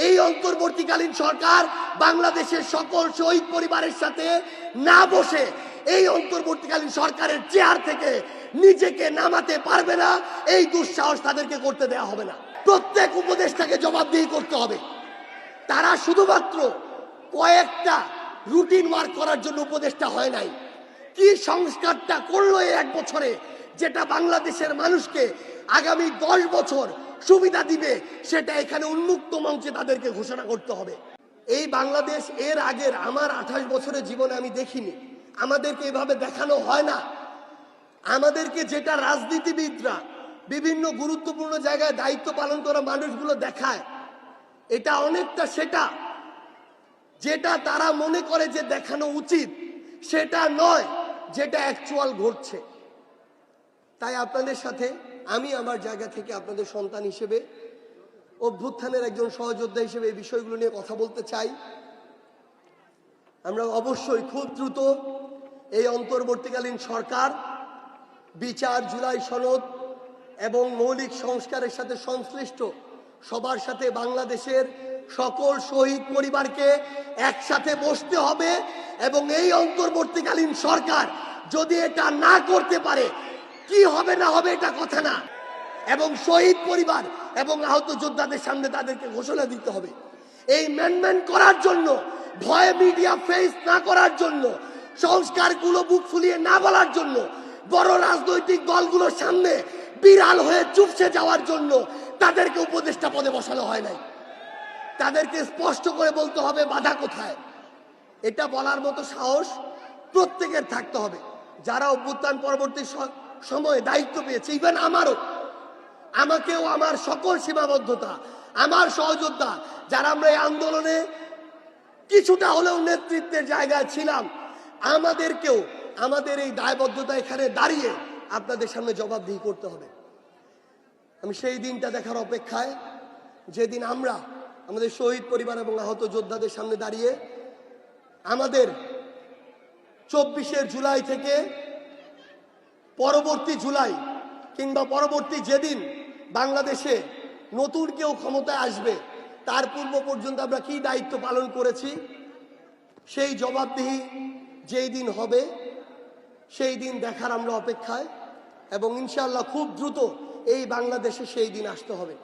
এই অন্তর্বর্তীকালীন সরকার বাংলাদেশের সকল শহীদ পরিবারের সাথে না বসে এই অন্তর্বর্তীকালীন সরকারের চেয়ার থেকে নিজেকে নামাতে পারবে না। এই দুঃসাহস তাদেরকে করতে দেওয়া হবে না। প্রত্যেক উপদেষ্টাকে জবাবদিহি করতে হবে। তারা শুধুমাত্র কয়েকটা রুটিন ওয়ার্ক করার জন্য উপদেষ্টা হয় নাই। কি সংস্কারটা করলো এই 1 বছরে, যেটা বাংলাদেশের মানুষকে আগামী 10 বছর সুবিধা দিবে, সেটা এখানে উন্মুক্ত মঞ্চে তাদেরকে ঘোষণা করতে হবে। এই বাংলাদেশ এর আগের আমার 28 বছরের জীবনে আমি দেখিনি। আমাদেরকে এভাবে দেখানো হয় না। আমাদেরকে যেটা রাজনীতিবিদরা বিভিন্ন গুরুত্বপূর্ণ জায়গায় দায়িত্ব পালন করা মানুষগুলো দেখায়, এটা অনেকটা সেটা যেটা তারা মনে করে যে দেখানো উচিত, সেটা নয় যেটা অ্যাকচুয়াল ঘটছে। তাই আপনাদের সাথে আমি আমার জায়গা থেকে আপনাদের সন্তান হিসেবে, অভ্যুত্থানের একজন সহযোদ্ধা হিসেবে এই বিষয়গুলো নিয়ে কথা বলতে চাই। আমরা অবশ্যই খুব দ্রুত এই অন্তর্বর্তীকালীন সরকার বিচার, জুলাই সনদ এবং মৌলিক সংস্কারের সাথে সংশ্লিষ্ট সবার সাথে বাংলাদেশের সকল শহীদ পরিবারকে একসাথে বসতে হবে এবং এই অন্তর্বর্তীকালীন সরকার যদি এটা না করতে পারে, কি হবে না হবে এটা কথা না, এবং শহীদ পরিবার এবং আহত যোদ্ধাদের সামনে তাদেরকে ঘোষণা দিতে হবে। এই ম্যানমেন্ট করার জন্য, ভয় মিডিয়া ফেস না করার জন্য, সংস্কারগুলো বুক ফুলিয়ে না বলার জন্য, বড় রাজনৈতিক দলগুলোর সামনে বিড়াল হয়ে চুপসে যাওয়ার জন্য তাদেরকে উপদেষ্টা পদে বসানো হয় নাই। তাদেরকে স্পষ্ট করে বলতে হবে বাধা কোথায়। এটা বলার মতো সাহস প্রত্যেকের থাকতে হবে। যারা অভ্যুত্থান পরবর্তী সময়ে দায়িত্ব পেয়েছে, ইভেন আমাকেও আমার সকল সীমাবদ্ধতা, আমার সহযোদ্ধা যারা আমরা এই আন্দোলনে কিছুটা হলেও নেতৃত্বের জায়গায় ছিলাম, আমাদেরকেও আমাদের এই দায়বদ্ধতা এখানে দাঁড়িয়ে আপনাদের সামনে জবাবদিহি করতে হবে। আমি সেই দিনটা দেখার অপেক্ষায়, যেদিন আমরা আমাদের শহীদ পরিবার এবং আহত যোদ্ধাদের সামনে দাঁড়িয়ে আমাদের 24শে জুলাই থেকে পরবর্তী জুলাই কিংবা পরবর্তী যেদিন বাংলাদেশে নতুন কেউ ক্ষমতায় আসবে, তার পূর্ব পর্যন্ত আমরা কি দায়িত্ব পালন করেছি, সেই জবাবদিহি যেই দিন হবে সেই দিন দেখার আমরা অপেক্ষায়। এবং ইনশাআল্লাহ খুব দ্রুত এই বাংলাদেশে সেই দিন আসতে হবে।